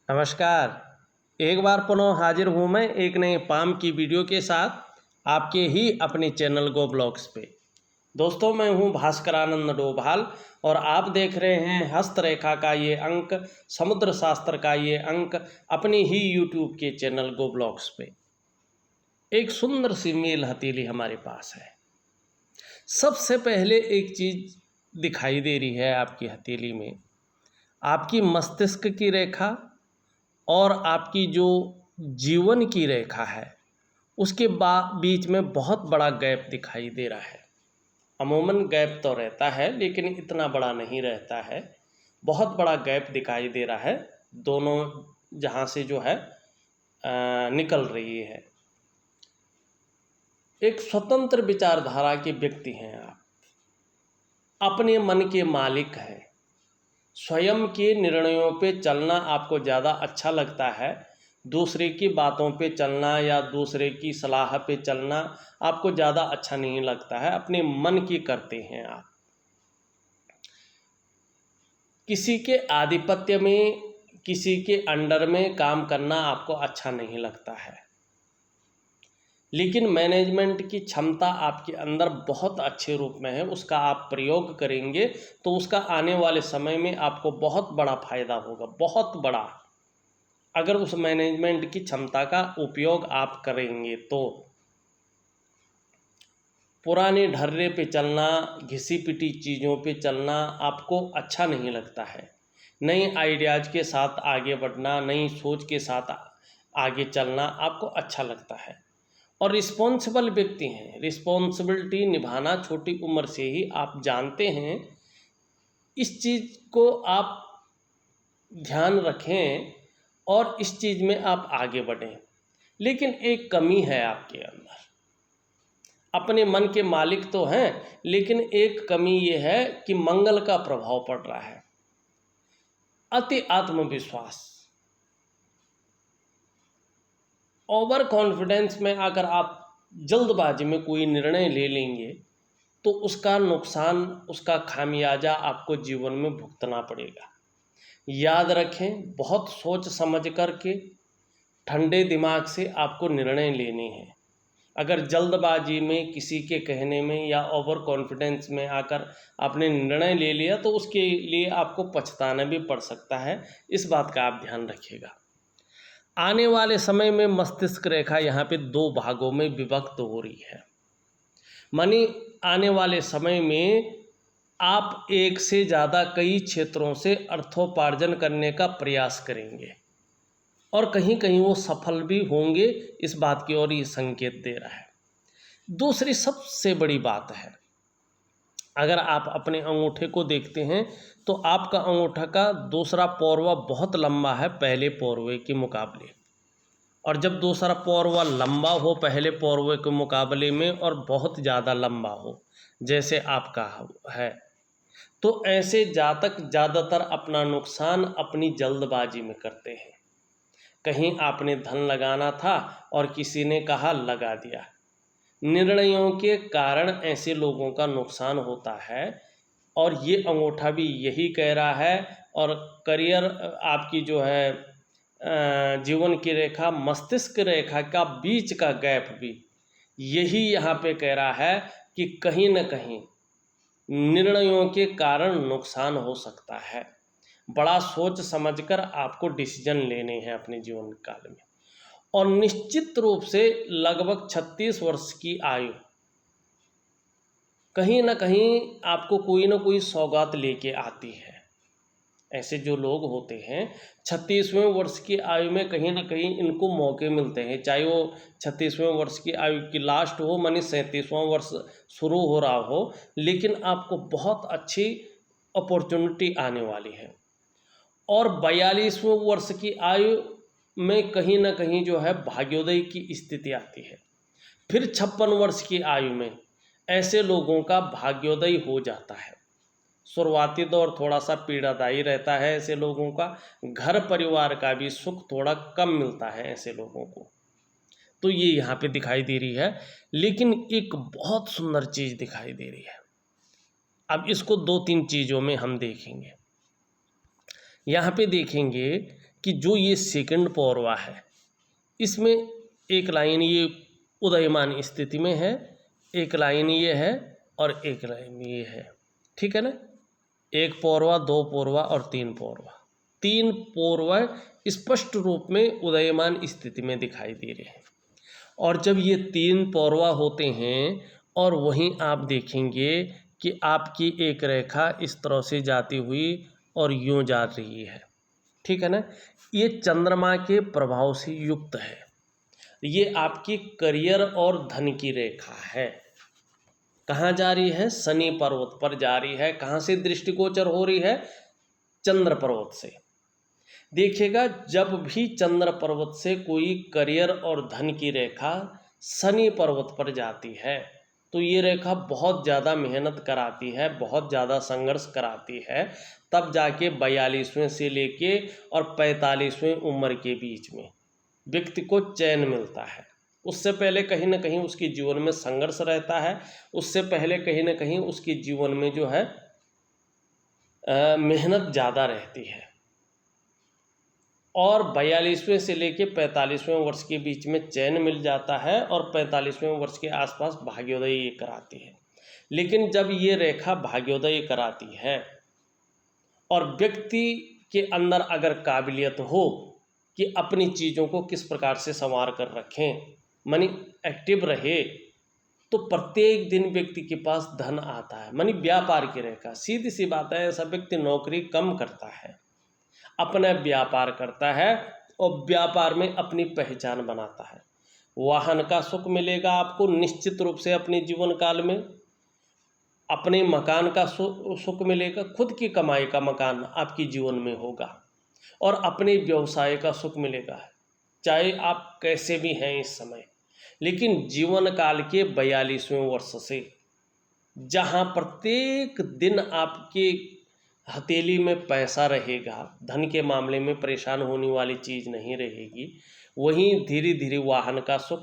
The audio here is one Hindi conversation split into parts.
नमस्कार। एक बार पुनः हाजिर हूँ मैं एक नए पाम की वीडियो के साथ आपके ही अपने चैनल गो ब्लॉग्स पे। दोस्तों, मैं हूँ भास्करानंद डोभाल और आप देख रहे हैं हस्तरेखा का ये अंक, समुद्र शास्त्र का ये अंक अपनी ही यूट्यूब के चैनल गो ब्लॉग्स पे। एक सुंदर सी मेल हथेली हमारे पास है। सबसे पहले एक चीज़ दिखाई दे रही है आपकी हथेली में, आपकी मस्तिष्क की रेखा और आपकी जो जीवन की रेखा है उसके बीच में बहुत बड़ा गैप दिखाई दे रहा है। अमूमन गैप तो रहता है लेकिन इतना बड़ा नहीं रहता है। बहुत बड़ा गैप दिखाई दे रहा है, दोनों जहाँ से जो है निकल रही है। एक स्वतंत्र विचारधारा के व्यक्ति हैं आप, अपने मन के मालिक हैं। स्वयं के निर्णयों पे चलना आपको ज़्यादा अच्छा लगता है, दूसरे की बातों पे चलना या दूसरे की सलाह पे चलना आपको ज़्यादा अच्छा नहीं लगता है। अपने मन की करते हैं आप। किसी के आधिपत्य में, किसी के अंडर में काम करना आपको अच्छा नहीं लगता है, लेकिन मैनेजमेंट की क्षमता आपके अंदर बहुत अच्छे रूप में है। उसका आप प्रयोग करेंगे तो उसका आने वाले समय में आपको बहुत बड़ा फायदा होगा, बहुत बड़ा, अगर उस मैनेजमेंट की क्षमता का उपयोग आप करेंगे तो। पुराने ढर्रे पे चलना, घिसी पिटी चीज़ों पे चलना आपको अच्छा नहीं लगता है। नए आइडियाज़ के साथ आगे बढ़ना, नई सोच के साथ आगे चलना आपको अच्छा लगता है। और रिस्पॉन्सिबल व्यक्ति हैं, रिस्पॉन्सिबिलिटी निभाना छोटी उम्र से ही आप जानते हैं। इस चीज़ को आप ध्यान रखें और इस चीज़ में आप आगे बढ़ें। लेकिन एक कमी है आपके अंदर, अपने मन के मालिक तो हैं लेकिन एक कमी ये है कि मंगल का प्रभाव पड़ रहा है। अति आत्मविश्वास, ओवर कॉन्फिडेंस में अगर आप जल्दबाजी में कोई निर्णय ले लेंगे तो उसका नुकसान, उसका खामियाजा आपको जीवन में भुगतना पड़ेगा। याद रखें, बहुत सोच समझ करके ठंडे दिमाग से आपको निर्णय लेने हैं। अगर जल्दबाजी में, किसी के कहने में या ओवर कॉन्फिडेंस में आकर आपने निर्णय ले लिया तो उसके लिए आपको पछताना भी पड़ सकता है। इस बात का आप ध्यान रखिएगा। आने वाले समय में मस्तिष्क रेखा यहाँ पे दो भागों में विभक्त हो रही है। मानी आने वाले समय में आप एक से ज़्यादा कई क्षेत्रों से अर्थोपार्जन करने का प्रयास करेंगे और कहीं कहीं वो सफल भी होंगे, इस बात की ओर ये संकेत दे रहा है। दूसरी सबसे बड़ी बात है, अगर आप अपने अंगूठे को देखते हैं तो आपका अंगूठा का दूसरा पौरवा बहुत लंबा है पहले पौरवे के मुकाबले। और जब दूसरा पौरवा लंबा हो पहले पौरवे के मुकाबले में और बहुत ज़्यादा लंबा हो जैसे आपका है, तो ऐसे जातक ज़्यादातर अपना नुकसान अपनी जल्दबाजी में करते हैं। कहीं आपने धन लगाना था और किसी ने कहा लगा दिया। निर्णयों के कारण ऐसे लोगों का नुकसान होता है और ये अंगूठा भी यही कह रहा है। और करियर आपकी जो है जीवन की रेखा, मस्तिष्क रेखा का बीच का गैप भी यही यहाँ पे कह रहा है कि कहीं न कहीं निर्णयों के कारण नुकसान हो सकता है। बड़ा सोच समझकर आपको डिसीजन लेने हैं अपने जीवन काल में। और निश्चित रूप से लगभग 36 वर्ष की आयु कहीं ना कहीं आपको कोई ना कोई सौगात लेके आती है। ऐसे जो लोग होते हैं 36वें वर्ष की आयु में कहीं ना कहीं इनको मौके मिलते हैं, चाहे वो 36वें वर्ष की आयु की लास्ट हो, मानी 37वां वर्ष शुरू हो रहा हो, लेकिन आपको बहुत अच्छी अपॉर्चुनिटी आने वाली है। और 42वें वर्ष की आयु में कहीं ना कहीं जो है भाग्योदय की स्थिति आती है। फिर 56 वर्ष की आयु में ऐसे लोगों का भाग्योदय हो जाता है। शुरुआती दौर थोड़ा सा पीड़ादायी रहता है ऐसे लोगों का, घर परिवार का भी सुख थोड़ा कम मिलता है ऐसे लोगों को। तो ये यहाँ पे दिखाई दे रही है, लेकिन एक बहुत सुंदर चीज़ दिखाई दे रही है। अब इसको दो तीन चीज़ों में हम देखेंगे। यहाँ पे देखेंगे कि कि जो ये सेकंड पौरवा है, इसमें एक लाइन ये उदयमान स्थिति में है, एक लाइन ये है और एक लाइन ये है, ठीक है ना। एक पौरवा, दो पौरवा और तीन पौरवा, तीन पौरवा स्पष्ट रूप में उदयमान स्थिति में दिखाई दे रहे हैं। और जब ये तीन पौरवा होते हैं और वहीं आप देखेंगे कि आपकी एक रेखा इस तरह से जाती हुई और यूं जा रही है, ठीक है ना। ये चंद्रमा के प्रभाव से युक्त है। ये आपकी करियर और धन की रेखा है। कहाँ जा रही है? शनि पर्वत पर जा रही है। कहाँ से दृष्टिगोचर हो रही है? चंद्र पर्वत से। देखिएगा, जब भी चंद्र पर्वत से कोई करियर और धन की रेखा शनि पर्वत पर जाती है तो ये रेखा बहुत ज़्यादा मेहनत कराती है, बहुत ज़्यादा संघर्ष कराती है। तब जाके 42वें से लेके और 45वें उम्र के बीच में व्यक्ति को चैन मिलता है। उससे पहले कहीं ना कहीं उसके जीवन में संघर्ष रहता है। उससे पहले कहीं ना कहीं उसके जीवन में जो है मेहनत ज़्यादा रहती है। और 42वें से लेके 45वें वर्ष के बीच में चैन मिल जाता है और 45वें वर्ष के आसपास भाग्योदय ये कराती है। लेकिन जब ये रेखा भाग्योदय कराती है और व्यक्ति के अंदर अगर काबिलियत हो कि अपनी चीज़ों को किस प्रकार से संवार कर रखें, मानी एक्टिव रहे, तो प्रत्येक दिन व्यक्ति के पास धन आता है। मानी व्यापार की रेखा, सीधी सी बात है, ऐसा व्यक्ति नौकरी कम करता है, अपना व्यापार करता है और व्यापार में अपनी पहचान बनाता है। वाहन का सुख मिलेगा आपको निश्चित रूप से अपने जीवन काल में। अपने मकान का सुख मिलेगा, खुद की कमाई का मकान आपके जीवन में होगा। और अपने व्यवसाय का सुख मिलेगा, चाहे आप कैसे भी हैं इस समय। लेकिन जीवन काल के 42वें वर्ष से जहाँ प्रत्येक दिन आपके हथेली में पैसा रहेगा, धन के मामले में परेशान होने वाली चीज़ नहीं रहेगी, वहीं धीरे धीरे वाहन का सुख,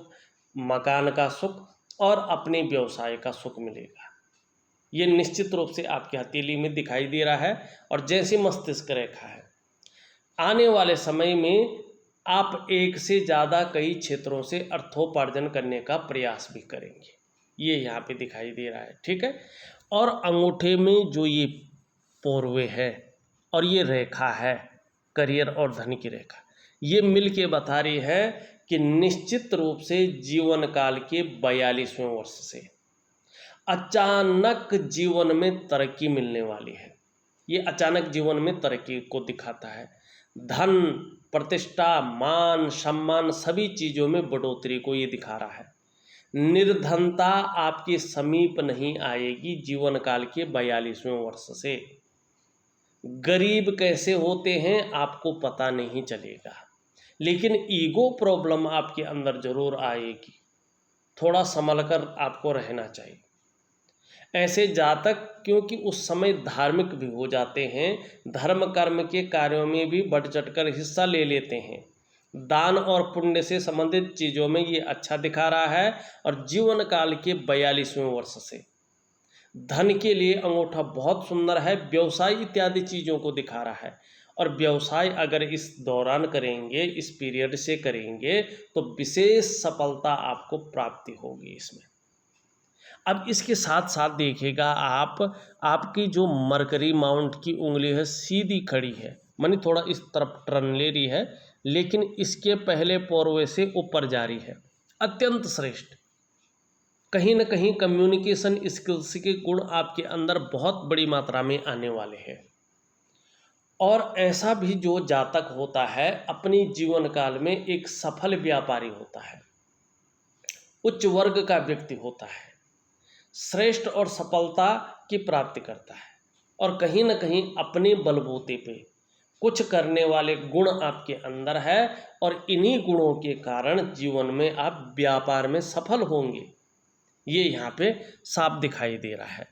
मकान का सुख और अपने व्यवसाय का सुख मिलेगा। ये निश्चित रूप से आपकी हथेली में दिखाई दे रहा है। और जैसी मस्तिष्क रेखा है, आने वाले समय में आप एक से ज़्यादा कई क्षेत्रों से अर्थोपार्जन करने का प्रयास भी करेंगे, ये यहाँ पे दिखाई दे रहा है, ठीक है। और अंगूठे में जो ये पौरवे है और ये रेखा है करियर और धन की रेखा, ये मिल के बता रही है कि निश्चित रूप से जीवन काल के 42वें वर्ष से अचानक जीवन में तरक्की मिलने वाली है। ये अचानक जीवन में तरक्की को दिखाता है। धन, प्रतिष्ठा, मान, सम्मान सभी चीज़ों में बढ़ोतरी को ये दिखा रहा है। निर्धनता आपके समीप नहीं आएगी जीवन काल के 42वें वर्ष से। गरीब कैसे होते हैं आपको पता नहीं चलेगा, लेकिन ईगो प्रॉब्लम आपके अंदर जरूर आएगी। थोड़ा संभल कर आपको रहना चाहिए। ऐसे जातक क्योंकि उस समय धार्मिक भी हो जाते हैं, धर्म कर्म के कार्यों में भी बढ़ चढ़कर हिस्सा ले लेते हैं। दान और पुण्य से संबंधित चीज़ों में ये अच्छा दिखा रहा है। और जीवन काल के 42वें वर्ष से धन के लिए अंगूठा बहुत सुंदर है। व्यवसाय इत्यादि चीज़ों को दिखा रहा है। और व्यवसाय अगर इस दौरान करेंगे, इस पीरियड से करेंगे, तो विशेष सफलता आपको प्राप्ति होगी इसमें। अब इसके साथ साथ देखिएगा आप, आपकी जो मरकरी माउंट की उंगली है सीधी खड़ी है, मानी थोड़ा इस तरफ टर्न ले रही है, लेकिन इसके पहले पौरवे से ऊपर जा रही है। अत्यंत श्रेष्ठ। कहीं ना कहीं कम्युनिकेशन स्किल्स के गुण आपके अंदर बहुत बड़ी मात्रा में आने वाले हैं। और ऐसा भी जो जातक होता है अपनी जीवन काल में एक सफल व्यापारी होता है, उच्च वर्ग का व्यक्ति होता है, श्रेष्ठ और सफलता की प्राप्ति करता है। और कहीं ना कहीं अपने बलबूते पे कुछ करने वाले गुण आपके अंदर है। और इन्हीं गुणों के कारण जीवन में आप व्यापार में सफल होंगे, ये यहाँ पे साफ दिखाई दे रहा है।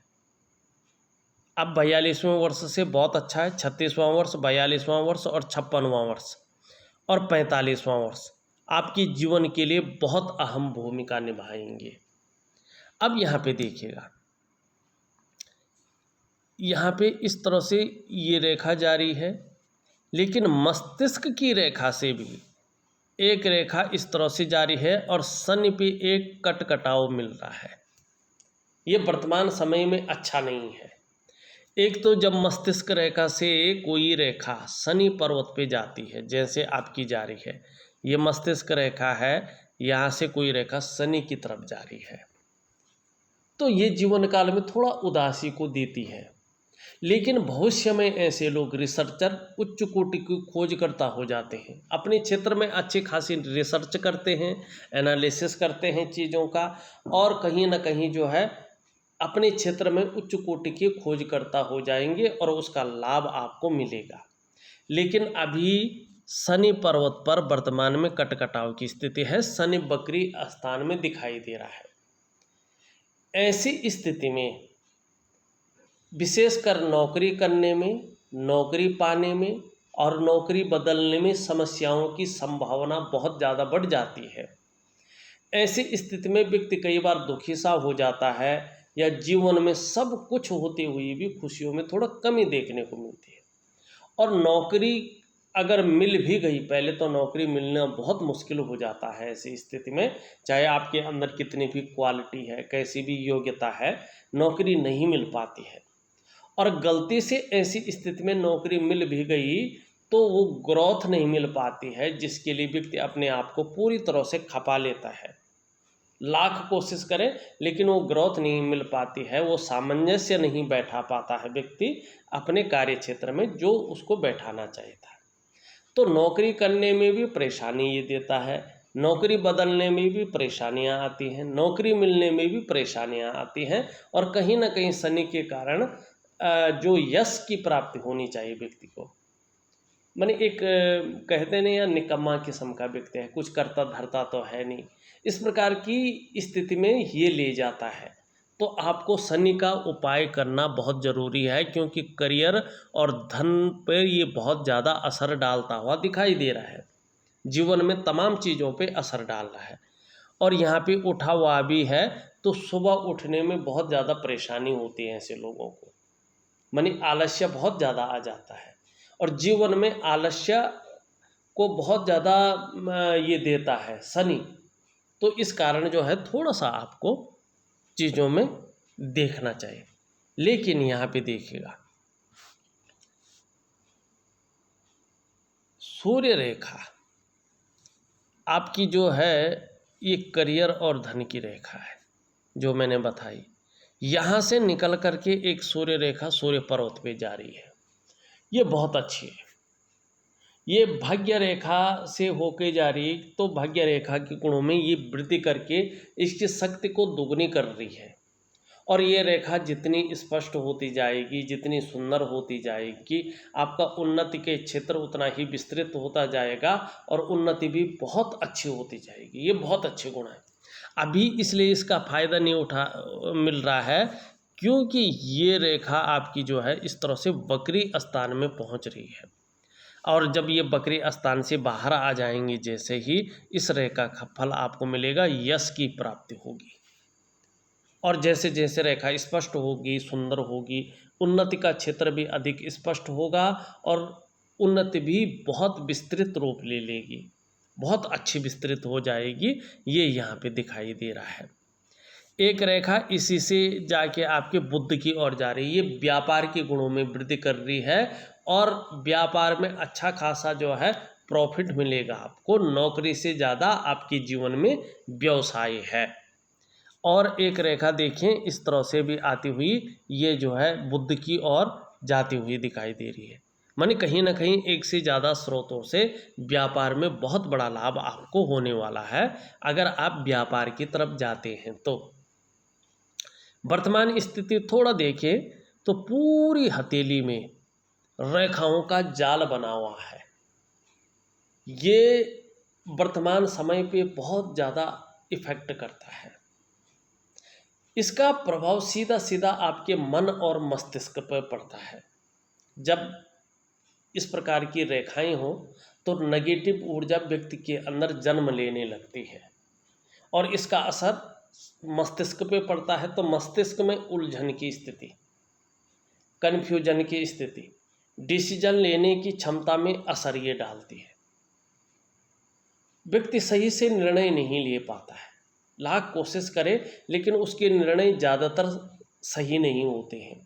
अब 42वें वर्ष से बहुत अच्छा है। 36वां वर्ष, 42वां वर्ष और 56वां वर्ष और 45वां वर्ष आपके जीवन के लिए बहुत अहम भूमिका निभाएंगे। अब यहाँ पे देखिएगा, यहाँ पे इस तरह से ये रेखा जारी है, लेकिन मस्तिष्क की रेखा से भी एक रेखा इस तरह से जारी है और शनि पे एक कटकटाव मिल रहा है। ये वर्तमान समय में अच्छा नहीं है। एक तो जब मस्तिष्क रेखा से कोई रेखा शनि पर्वत पे जाती है, जैसे आपकी जा रही है, ये मस्तिष्क रेखा है, यहाँ से कोई रेखा शनि की तरफ जा रही है, तो ये जीवन काल में थोड़ा उदासी को देती है। लेकिन भविष्य में ऐसे लोग रिसर्चर उच्च कोटि की खोजकर्ता हो जाते हैं, अपने क्षेत्र में अच्छी खासी रिसर्च करते हैं, एनालिसिस करते हैं चीज़ों का, और कहीं ना कहीं जो है अपने क्षेत्र में उच्च कोटि के खोजकर्ता हो जाएंगे और उसका लाभ आपको मिलेगा। लेकिन अभी शनि पर्वत पर वर्तमान में कटकटाव की स्थिति है, शनि बकरी स्थान में दिखाई दे रहा है। ऐसी स्थिति में विशेषकर नौकरी करने में, नौकरी पाने में और नौकरी बदलने में समस्याओं की संभावना बहुत ज़्यादा बढ़ जाती है। ऐसी स्थिति में व्यक्ति कई बार दुखी सा हो जाता है, या जीवन में सब कुछ होते हुए भी खुशियों में थोड़ा कमी देखने को मिलती है। और नौकरी अगर मिल भी गई, पहले तो नौकरी मिलना बहुत मुश्किल हो जाता है ऐसी स्थिति में, चाहे आपके अंदर कितनी भी क्वालिटी है, कैसी भी योग्यता है, नौकरी नहीं मिल पाती है। और गलती से ऐसी स्थिति में नौकरी मिल भी गई तो वो ग्रोथ नहीं मिल पाती है, जिसके लिए व्यक्ति अपने आप को पूरी तरह से खपा लेता है। लाख कोशिश करे लेकिन वो ग्रोथ नहीं मिल पाती है, वो सामंजस्य नहीं बैठा पाता है व्यक्ति अपने कार्य क्षेत्र में जो उसको बैठाना चाहिए था। तो नौकरी करने में भी परेशानी ये देता है, नौकरी बदलने में भी परेशानियां आती हैं, नौकरी मिलने में भी परेशानियां आती हैं, और कहीं ना कहीं शनि के कारण जो यश की प्राप्ति होनी चाहिए व्यक्ति को, माने एक कहते नहीं या निकम्मा किस्म का व्यक्ति है, कुछ करता धरता तो है नहीं, इस प्रकार की स्थिति में ये ले जाता है। तो आपको शनि का उपाय करना बहुत ज़रूरी है, क्योंकि करियर और धन पर ये बहुत ज़्यादा असर डालता हुआ दिखाई दे रहा है, जीवन में तमाम चीज़ों पे असर डाल रहा है। और यहाँ पे उठा हुआ भी है, तो सुबह उठने में बहुत ज़्यादा परेशानी होती है ऐसे लोगों को, मानी आलस्य बहुत ज़्यादा आ जाता है, और जीवन में आलस्य को बहुत ज़्यादा ये देता है शनि। तो इस कारण जो है थोड़ा सा आपको चीज़ों में देखना चाहिए। लेकिन यहाँ पे देखिएगा, सूर्य रेखा आपकी जो है ये करियर और धन की रेखा है जो मैंने बताई, यहाँ से निकल करके एक सूर्य रेखा सूर्य पर्वत पे जा रही है, ये बहुत अच्छी है। ये भाग्य रेखा से होके जा रही, तो भाग्य रेखा के गुणों में ये वृद्धि करके इसकी शक्ति को दोगुनी कर रही है। और ये रेखा जितनी स्पष्ट होती जाएगी, जितनी सुंदर होती जाएगी, आपका उन्नति के क्षेत्र उतना ही विस्तृत होता जाएगा और उन्नति भी बहुत अच्छी होती जाएगी। ये बहुत अच्छे गुण है। अभी इसलिए इसका फायदा नहीं मिल रहा है, क्योंकि ये रेखा आपकी जो है इस तरह से वक्री स्थान में पहुंच रही है, और जब ये वक्री स्थान से बाहर आ जाएंगी, जैसे ही इस रेखा का फल आपको मिलेगा, यश की प्राप्ति होगी। और जैसे जैसे रेखा स्पष्ट होगी, सुंदर होगी, उन्नति का क्षेत्र भी अधिक स्पष्ट होगा और उन्नति भी बहुत विस्तृत रूप ले लेगी, बहुत अच्छी विस्तृत हो जाएगी। ये यहाँ पे दिखाई दे रहा है। एक रेखा इसी से जाके आपके बुद्ध की ओर जा रही है, ये व्यापार के गुणों में वृद्धि कर रही है और व्यापार में अच्छा खासा जो है प्रॉफिट मिलेगा आपको, नौकरी से ज़्यादा आपके जीवन में व्यवसाय है। और एक रेखा देखें इस तरह से भी आती हुई, ये जो है बुद्ध की ओर जाती हुई दिखाई दे रही है, माने कहीं ना कहीं एक से ज़्यादा स्रोतों से व्यापार में बहुत बड़ा लाभ आपको होने वाला है अगर आप व्यापार की तरफ जाते हैं। तो वर्तमान स्थिति थोड़ा देखें तो पूरी हथेली में रेखाओं का जाल बना हुआ है। ये वर्तमान समय पे बहुत ज़्यादा इफेक्ट करता है। इसका प्रभाव सीधा सीधा आपके मन और मस्तिष्क पर पड़ता है। जब इस प्रकार की रेखाएं हो तो नेगेटिव ऊर्जा व्यक्ति के अंदर जन्म लेने लगती है और इसका असर मस्तिष्क पे पड़ता है। तो मस्तिष्क में उलझन की स्थिति, कन्फ्यूजन की स्थिति, डिसीजन लेने की क्षमता में असर ये डालती है। व्यक्ति सही से निर्णय नहीं ले पाता है, लाख कोशिश करे लेकिन उसके निर्णय ज़्यादातर सही नहीं होते हैं।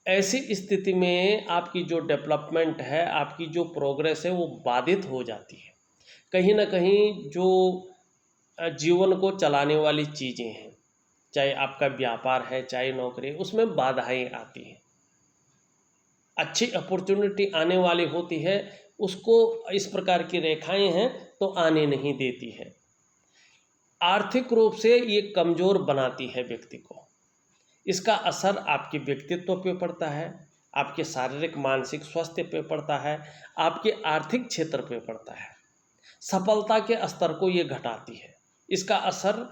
ऐसी स्थिति में आपकी जो डेवलपमेंट है, आपकी जो प्रोग्रेस है, वो बाधित हो जाती है। कहीं ना कहीं जो जीवन को चलाने वाली चीज़ें हैं, चाहे आपका व्यापार है, चाहे नौकरी, उसमें बाधाएं आती हैं। अच्छी अपॉर्चुनिटी आने वाली होती है, उसको इस प्रकार की रेखाएं हैं तो आने नहीं देती है। आर्थिक रूप से ये कमज़ोर बनाती है व्यक्ति को। इसका असर आपके व्यक्तित्व पे पड़ता है, आपके शारीरिक मानसिक स्वास्थ्य पे पड़ता है, आपके आर्थिक क्षेत्र पे पड़ता है। सफलता के स्तर को ये घटाती है। इसका असर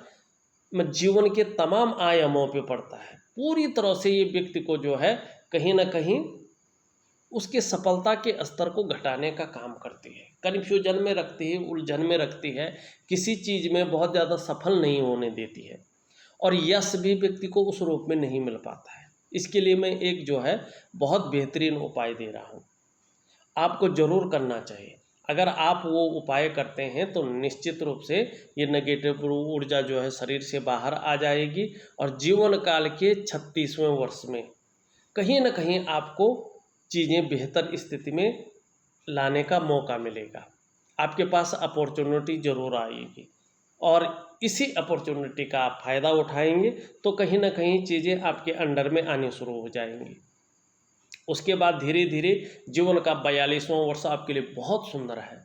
जीवन के तमाम आयामों पे पड़ता है। पूरी तरह से ये व्यक्ति को जो है कहीं ना कहीं उसके सफलता के स्तर को घटाने का काम करती है, कन्फ्यूजन में रखती है, उलझन में रखती है, किसी चीज़ में बहुत ज़्यादा सफल नहीं होने देती है, और यश भी व्यक्ति को उस रूप में नहीं मिल पाता है। इसके लिए मैं एक जो है बहुत बेहतरीन उपाय दे रहा हूँ, आपको ज़रूर करना चाहिए। अगर आप वो उपाय करते हैं तो निश्चित रूप से ये नेगेटिव ऊर्जा जो है शरीर से बाहर आ जाएगी, और जीवन काल के 36वें वर्ष में कहीं ना कहीं आपको चीज़ें बेहतर स्थिति में लाने का मौका मिलेगा। आपके पास अपॉर्चुनिटी ज़रूर आएगी, और इसी अपॉर्चुनिटी का आप फ़ायदा उठाएंगे तो कहीं ना कहीं चीज़ें आपके अंडर में आनी शुरू हो जाएंगी। उसके बाद धीरे धीरे जीवन का 42वां वर्ष आपके लिए बहुत सुंदर है,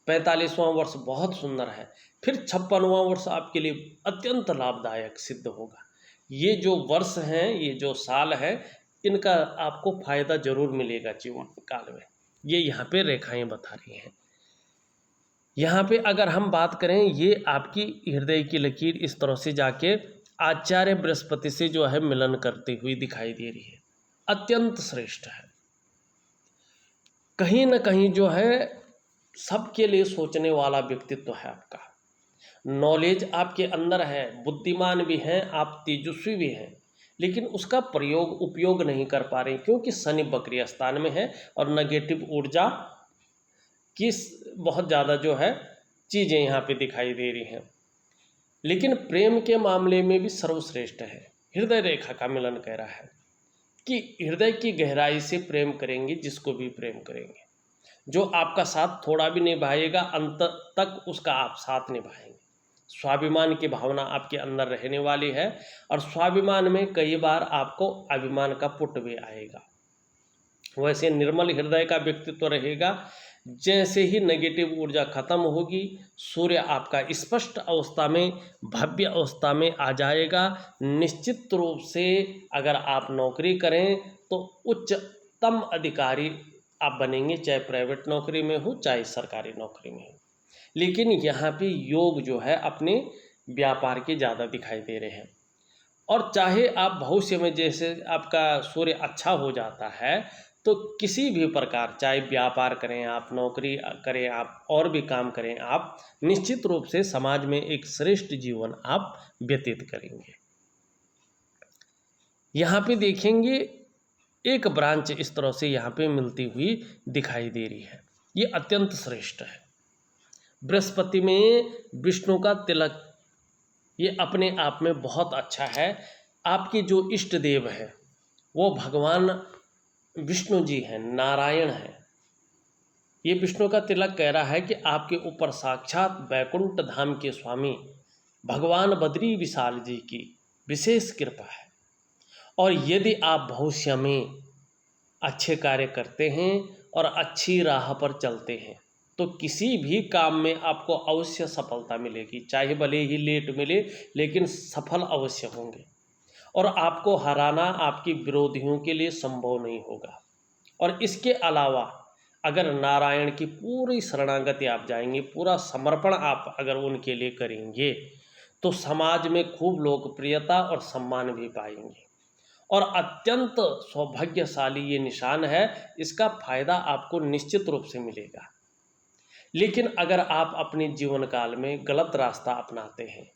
45वां वर्ष बहुत सुंदर है, फिर 56वां वर्ष आपके लिए अत्यंत लाभदायक सिद्ध होगा। ये जो वर्ष हैं, ये जो साल है, इनका आपको फ़ायदा ज़रूर मिलेगा जीवन काल में। ये यहाँ पे रेखाएं बता रही हैं। यहाँ पे अगर हम बात करें, ये आपकी हृदय की लकीर इस तरह से जाके आचार्य बृहस्पति से जो है मिलन करती हुई दिखाई दे रही है, अत्यंत श्रेष्ठ है। कहीं ना कहीं जो है सबके लिए सोचने वाला व्यक्तित्व है आपका, नॉलेज आपके अंदर है, बुद्धिमान भी हैं आप, तेजस्वी भी हैं, लेकिन उसका प्रयोग उपयोग नहीं कर पा रहे क्योंकि शनि वक्री स्थान में है और नेगेटिव ऊर्जा की बहुत ज़्यादा जो है चीज़ें यहाँ पे दिखाई दे रही हैं। लेकिन प्रेम के मामले में भी सर्वश्रेष्ठ है। हृदय रेखा का मिलन कह रहा है कि हृदय की गहराई से प्रेम करेंगे, जिसको भी प्रेम करेंगे, जो आपका साथ थोड़ा भी निभाएगा अंत तक उसका आप साथ निभाएंगे। स्वाभिमान की भावना आपके अंदर रहने वाली है, और स्वाभिमान में कई बार आपको अभिमान का पुट भी आएगा। वैसे निर्मल हृदय का व्यक्तित्व रहेगा। जैसे ही नेगेटिव ऊर्जा खत्म होगी, सूर्य आपका स्पष्ट अवस्था में, भव्य अवस्था में आ जाएगा। निश्चित रूप से अगर आप नौकरी करें तो उच्चतम अधिकारी आप बनेंगे, चाहे प्राइवेट नौकरी में हो चाहे सरकारी नौकरी में हो। लेकिन यहाँ पे योग जो है अपने व्यापार के ज़्यादा दिखाई दे रहे हैं। और चाहे आप भविष्य में जैसे आपका सूर्य अच्छा हो जाता है तो किसी भी प्रकार, चाहे व्यापार करें आप, नौकरी करें आप, और भी काम करें आप, निश्चित रूप से समाज में एक श्रेष्ठ जीवन आप व्यतीत करेंगे। यहाँ पे देखेंगे एक ब्रांच इस तरह से यहाँ पे मिलती हुई दिखाई दे रही है, ये अत्यंत श्रेष्ठ है। बृहस्पति में विष्णु का तिलक, ये अपने आप में बहुत अच्छा है। आपके जो इष्ट देव हैं वो भगवान विष्णु जी हैं, नारायण हैं। ये विष्णु का तिलक कह रहा है कि आपके ऊपर साक्षात वैकुंठ धाम के स्वामी भगवान बद्री विशाल जी की विशेष कृपा है। और यदि आप भविष्य में अच्छे कार्य करते हैं और अच्छी राह पर चलते हैं तो किसी भी काम में आपको अवश्य सफलता मिलेगी, चाहे भले ही लेट मिले लेकिन सफल अवश्य होंगे। और आपको हराना आपके विरोधियों के लिए संभव नहीं होगा। और इसके अलावा अगर नारायण की पूरी शरणागति आप जाएंगे, पूरा समर्पण आप अगर उनके लिए करेंगे तो समाज में खूब लोकप्रियता और सम्मान भी पाएंगे। और अत्यंत सौभाग्यशाली ये निशान है, इसका फायदा आपको निश्चित रूप से मिलेगा। लेकिन अगर आप अपने जीवन काल में गलत रास्ता अपनाते हैं,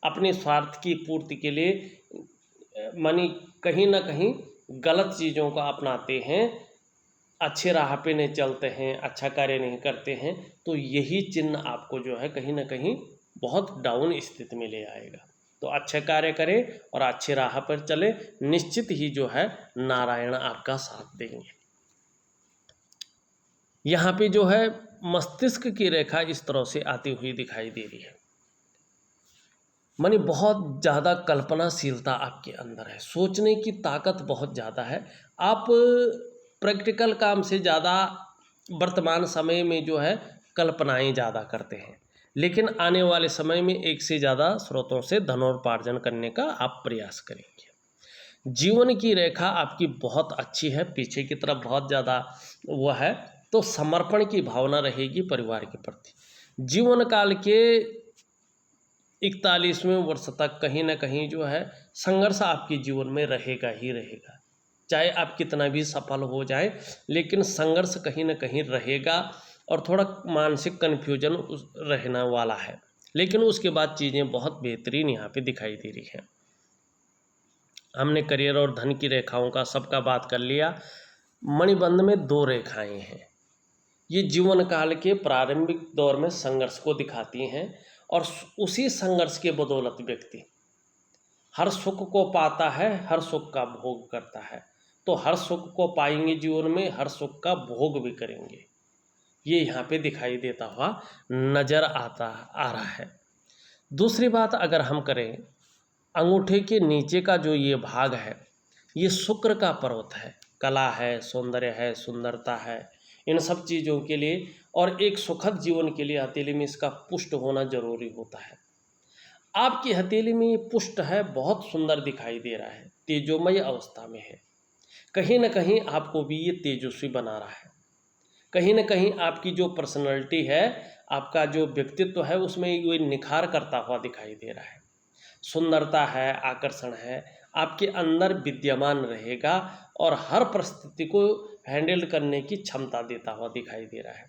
अपने स्वार्थ की पूर्ति के लिए मानी कहीं ना कहीं गलत चीज़ों को अपनाते हैं, अच्छे राह पे नहीं चलते हैं, अच्छा कार्य नहीं करते हैं, तो यही चिन्ह आपको जो है कहीं ना कहीं बहुत डाउन स्थिति में ले आएगा। तो अच्छे कार्य करें और अच्छे राह पर चले, निश्चित ही जो है नारायण आपका साथ देंगे। यहाँ पे जो है मस्तिष्क की रेखा इस तरह से आती हुई दिखाई दे रही है, मानी बहुत ज़्यादा कल्पनाशीलता आपके अंदर है, सोचने की ताकत बहुत ज़्यादा है। आप प्रैक्टिकल काम से ज़्यादा वर्तमान समय में जो है कल्पनाएं ज़्यादा करते हैं, लेकिन आने वाले समय में एक से ज़्यादा स्रोतों से धनोपार्जन करने का आप प्रयास करेंगे। जीवन की रेखा आपकी बहुत अच्छी है, पीछे की तरफ बहुत ज़्यादा वह है, तो समर्पण की भावना रहेगी परिवार के प्रति। जीवन काल के 41वें वर्ष तक कहीं ना कहीं जो है संघर्ष आपके जीवन में रहेगा ही रहेगा, चाहे आप कितना भी सफल हो जाए, लेकिन संघर्ष कहीं ना कहीं रहेगा और थोड़ा मानसिक कन्फ्यूजन रहने वाला है। लेकिन उसके बाद चीज़ें बहुत बेहतरीन यहाँ पे दिखाई दे रही हैं। हमने करियर और धन की रेखाओं का सबका बात कर लिया। मणिबंध में 2 रेखाएं हैं, ये जीवन काल के प्रारंभिक दौर में संघर्ष को दिखाती हैं, और उसी संघर्ष के बदौलत व्यक्ति हर सुख को पाता है, हर सुख का भोग करता है। तो हर सुख को पाएंगे जीवन में, हर सुख का भोग भी करेंगे, ये यहाँ पे दिखाई देता हुआ नजर आ रहा है। दूसरी बात अगर हम करें, अंगूठे के नीचे का जो ये भाग है, ये शुक्र का पर्वत है, कला है, सौंदर्य है, सुंदरता है, इन सब चीज़ों के लिए और एक सुखद जीवन के लिए हथेली में इसका पुष्ट होना जरूरी होता है। आपकी हथेली में ये पुष्ट है, बहुत सुंदर दिखाई दे रहा है, तेजोमय अवस्था में है, कहीं ना कहीं आपको भी ये तेजस्वी बना रहा है। कहीं ना कहीं आपकी जो पर्सनैलिटी है, आपका जो व्यक्तित्व है, उसमें ये निखार करता हुआ दिखाई दे रहा है। सुंदरता है, आकर्षण है, आपके अंदर विद्यमान रहेगा और हर परिस्थिति को हैंडल करने की क्षमता देता हुआ दिखाई दे रहा है।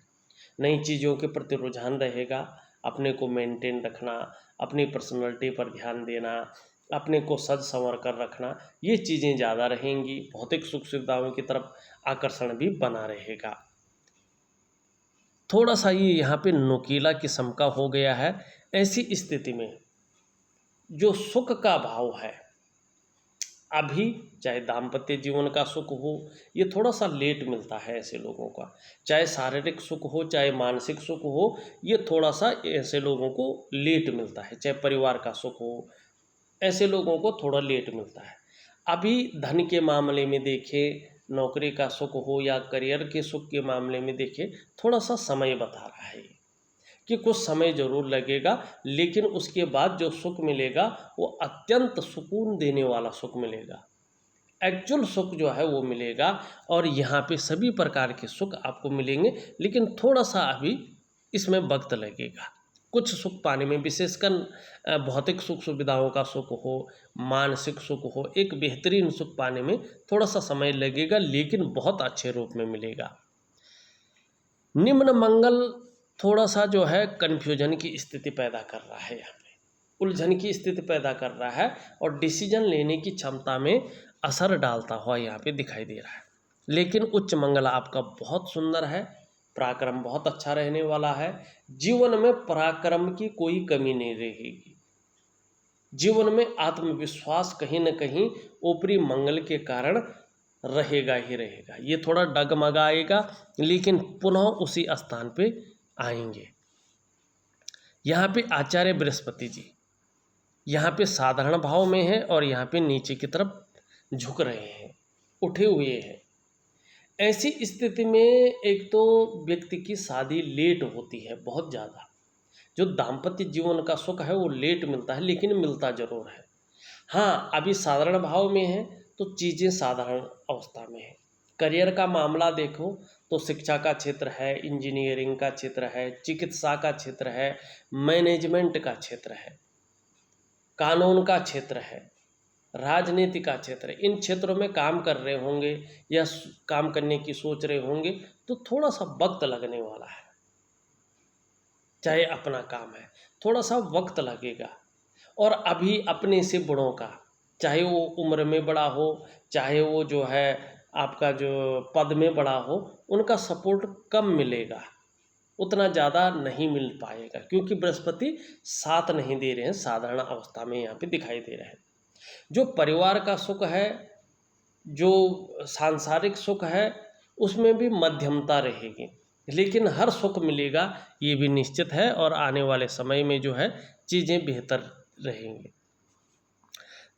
नई चीज़ों के प्रति रुझान रहेगा, अपने को मेंटेन रखना, अपनी पर्सनैलिटी पर ध्यान देना, अपने को सज संवर कर रखना, ये चीज़ें ज़्यादा रहेंगी। भौतिक सुख सुविधाओं की तरफ आकर्षण भी बना रहेगा। थोड़ा सा ये यहाँ पे नुकीला किस्म का हो गया है। ऐसी स्थिति में जो सुख का भाव है अभी, चाहे दाम्पत्य जीवन का सुख हो, ये थोड़ा सा लेट मिलता है ऐसे लोगों का। चाहे शारीरिक सुख हो, चाहे मानसिक सुख हो, ये थोड़ा सा ऐसे लोगों को लेट मिलता है। चाहे परिवार का सुख हो, ऐसे लोगों को थोड़ा लेट मिलता है। अभी धन के मामले में देखें, नौकरी का सुख हो या करियर के सुख के मामले में देखें, थोड़ा सा समय बता रहा है कि कुछ समय ज़रूर लगेगा, लेकिन उसके बाद जो सुख मिलेगा वो अत्यंत सुकून देने वाला सुख मिलेगा। एक्चुअल सुख जो है वो मिलेगा, और यहाँ पे सभी प्रकार के सुख आपको मिलेंगे, लेकिन थोड़ा सा अभी इसमें वक्त लगेगा। कुछ सुख पाने में, विशेषकर भौतिक सुख सुविधाओं का सुख हो, मानसिक सुख हो, एक बेहतरीन सुख पाने में थोड़ा सा समय लगेगा, लेकिन बहुत अच्छे रूप में मिलेगा। निम्न मंगल थोड़ा सा जो है कन्फ्यूजन की स्थिति पैदा कर रहा है, यहाँ पे उलझन की स्थिति पैदा कर रहा है, और डिसीजन लेने की क्षमता में असर डालता हुआ यहाँ पे दिखाई दे रहा है। लेकिन उच्च मंगल आपका बहुत सुंदर है, पराक्रम बहुत अच्छा रहने वाला है। जीवन में पराक्रम की कोई कमी नहीं रहेगी। जीवन में आत्मविश्वास कहीं न कहीं ऊपरी मंगल के कारण रहेगा ही रहेगा। ये थोड़ा डगमगाएगा, लेकिन पुनः उसी स्थान पे आएंगे। यहाँ पे आचार्य बृहस्पति जी यहाँ पे साधारण भाव में है, और यहाँ पे नीचे की तरफ झुक रहे हैं, उठे हुए हैं। ऐसी स्थिति में एक तो व्यक्ति की शादी लेट होती है बहुत ज़्यादा। जो दाम्पत्य जीवन का सुख है वो लेट मिलता है, लेकिन मिलता जरूर है। हाँ, अभी साधारण भाव में है तो चीज़ें साधारण अवस्था में है। करियर का मामला देखो तो शिक्षा का क्षेत्र है, इंजीनियरिंग का क्षेत्र है, चिकित्सा का क्षेत्र है, मैनेजमेंट का क्षेत्र है, कानून का क्षेत्र है, राजनीति का क्षेत्र है। इन क्षेत्रों में काम कर रहे होंगे या काम करने की सोच रहे होंगे, तो थोड़ा सा वक्त लगने वाला है। चाहे अपना काम है, थोड़ा सा वक्त लगेगा। और अभी अपने से बड़ों का, चाहे वो उम्र में बड़ा हो, चाहे वो जो है आपका जो पद में बड़ा हो, उनका सपोर्ट कम मिलेगा, उतना ज़्यादा नहीं मिल पाएगा, क्योंकि बृहस्पति साथ नहीं दे रहे हैं, साधारण अवस्था में यहाँ पे दिखाई दे रहे हैं। जो परिवार का सुख है, जो सांसारिक सुख है, उसमें भी मध्यमता रहेगी, लेकिन हर सुख मिलेगा ये भी निश्चित है, और आने वाले समय में जो है चीज़ें बेहतर रहेंगी।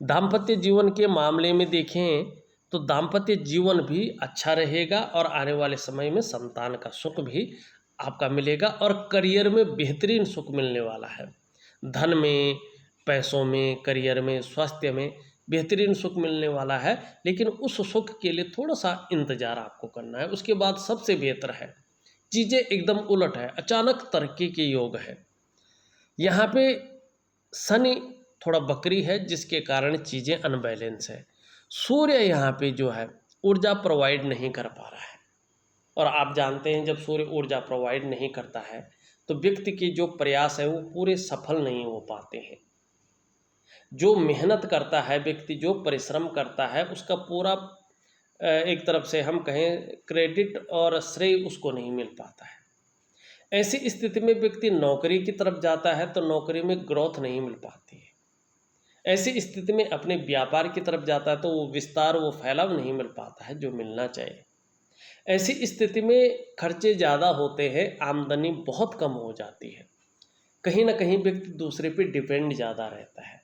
दाम्पत्य जीवन के मामले में देखें तो दाम्पत्य जीवन भी अच्छा रहेगा, और आने वाले समय में संतान का सुख भी आपका मिलेगा, और करियर में बेहतरीन सुख मिलने वाला है। धन में, पैसों में, करियर में, स्वास्थ्य में बेहतरीन सुख मिलने वाला है, लेकिन उस सुख के लिए थोड़ा सा इंतज़ार आपको करना है, उसके बाद सबसे बेहतर है। चीज़ें एकदम उलट है, अचानक तरक्की के योग है। यहाँ पे शनि थोड़ा बकरी है, जिसके कारण चीज़ें अनबैलेंस है। सूर्य यहाँ पे जो है ऊर्जा प्रोवाइड नहीं कर पा रहा है, और आप जानते हैं जब सूर्य ऊर्जा प्रोवाइड नहीं करता है तो व्यक्ति के जो प्रयास है वो पूरे सफल नहीं हो पाते हैं। जो मेहनत करता है व्यक्ति, जो परिश्रम करता है, उसका पूरा एक तरफ से हम कहें क्रेडिट और श्रेय उसको नहीं मिल पाता है। ऐसी स्थिति में व्यक्ति नौकरी की तरफ जाता है तो नौकरी में ग्रोथ नहीं मिल पाती है। ऐसी स्थिति में अपने व्यापार की तरफ जाता है तो वो विस्तार, वो फैलाव नहीं मिल पाता है जो मिलना चाहिए। ऐसी स्थिति में खर्चे ज़्यादा होते हैं, आमदनी बहुत कम हो जाती है। कहीं ना कहीं व्यक्ति दूसरे पे डिपेंड ज़्यादा रहता है,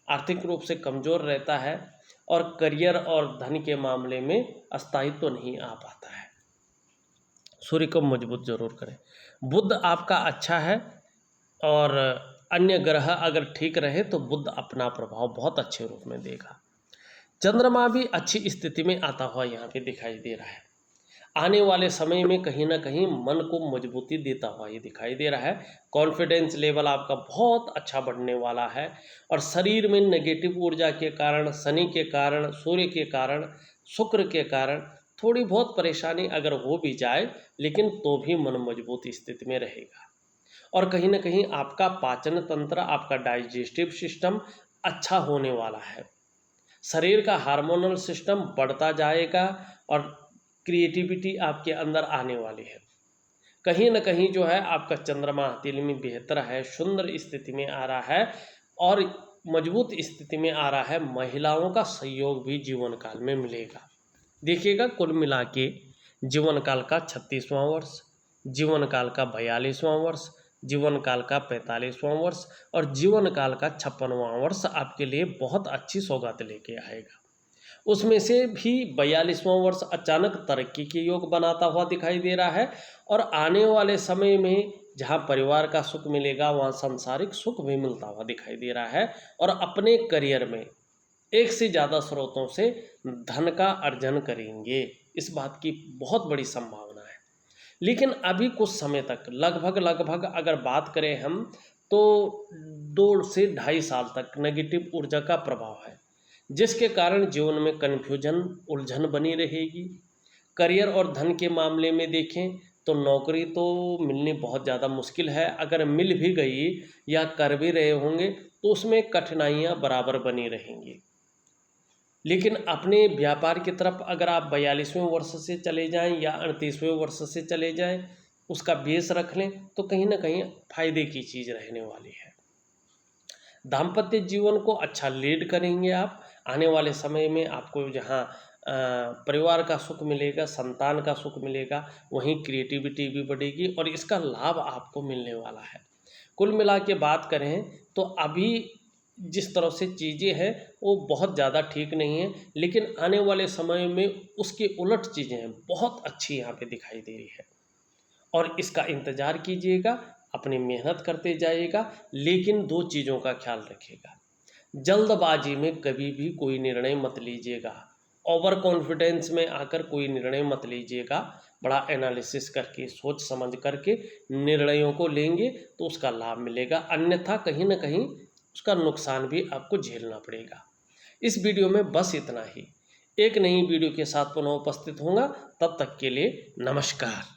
आर्थिक रूप से कमज़ोर रहता है, और करियर और धन के मामले में स्थायित्व तो नहीं आ पाता है। सूर्य को मजबूत जरूर करें। बुध आपका अच्छा है, और अन्य ग्रह अगर ठीक रहे तो बुध अपना प्रभाव बहुत अच्छे रूप में देगा। चंद्रमा भी अच्छी स्थिति में आता हुआ यहाँ पे दिखाई दे रहा है। आने वाले समय में कहीं ना कहीं मन को मजबूती देता हुआ ये दिखाई दे रहा है। कॉन्फिडेंस लेवल आपका बहुत अच्छा बढ़ने वाला है, और शरीर में नेगेटिव ऊर्जा के कारण, शनि के कारण, सूर्य के कारण, शुक्र के कारण थोड़ी बहुत परेशानी अगर हो भी जाए, लेकिन तो भी मन मजबूत स्थिति में रहेगा। और कहीं ना कहीं आपका पाचन तंत्र, आपका डाइजेस्टिव सिस्टम अच्छा होने वाला है। शरीर का हार्मोनल सिस्टम बढ़ता जाएगा, और क्रिएटिविटी आपके अंदर आने वाली है। कहीं ना कहीं जो है आपका चंद्रमा हथेली में बेहतर है, सुंदर स्थिति में आ रहा है, और मजबूत स्थिति में आ रहा है। महिलाओं का सहयोग भी जीवन काल में मिलेगा। देखिएगा, कुल मिला के जीवन काल का 36वां वर्ष, जीवन काल का 42वां वर्ष, जीवन काल का 45वां वर्ष, और जीवन काल का 56वां वर्ष आपके लिए बहुत अच्छी सौगात लेके आएगा। उसमें से भी 42वां वर्ष अचानक तरक्की के योग बनाता हुआ दिखाई दे रहा है, और आने वाले समय में जहां परिवार का सुख मिलेगा वहां सांसारिक सुख भी मिलता हुआ दिखाई दे रहा है, और अपने करियर में एक से ज़्यादा स्रोतों से धन का अर्जन करेंगे, इस बात की बहुत बड़ी संभावना है। लेकिन अभी कुछ समय तक, लगभग अगर बात करें हम, तो 2 से 2.5 साल तक नेगेटिव ऊर्जा का प्रभाव है, जिसके कारण जीवन में कन्फ्यूजन, उलझन बनी रहेगी। करियर और धन के मामले में देखें तो नौकरी तो मिलनी बहुत ज़्यादा मुश्किल है, अगर मिल भी गई या कर भी रहे होंगे तो उसमें कठिनाइयाँ बराबर बनी रहेंगी। लेकिन अपने व्यापार की तरफ अगर आप 42वें वर्ष से चले जाएं या 38वें वर्ष से चले जाएं, उसका बेस रख लें तो कहीं ना कहीं फायदे की चीज़ रहने वाली है। दाम्पत्य जीवन को अच्छा लीड करेंगे आप। आने वाले समय में आपको जहाँ परिवार का सुख मिलेगा, संतान का सुख मिलेगा, वहीं क्रिएटिविटी भी बढ़ेगी, और इसका लाभ आपको मिलने वाला है। कुल मिला के बात करें तो अभी जिस तरह से चीज़ें हैं वो बहुत ज़्यादा ठीक नहीं है, लेकिन आने वाले समय में उसके उलट चीज़ें हैं, बहुत अच्छी यहाँ पे दिखाई दे रही है, और इसका इंतज़ार कीजिएगा, अपनी मेहनत करते जाइएगा। लेकिन 2 चीज़ों का ख्याल रखिएगा, जल्दबाजी में कभी भी कोई निर्णय मत लीजिएगा, ओवर कॉन्फिडेंस में आकर कोई निर्णय मत लीजिएगा। बड़ा एनालिसिस करके, सोच समझ करके निर्णयों को लेंगे तो उसका लाभ मिलेगा, अन्यथा कहीं ना कहीं उसका नुकसान भी आपको झेलना पड़ेगा। इस वीडियो में बस इतना ही। एक नई वीडियो के साथ पुनः उपस्थित होऊंगा, तब तक के लिए नमस्कार।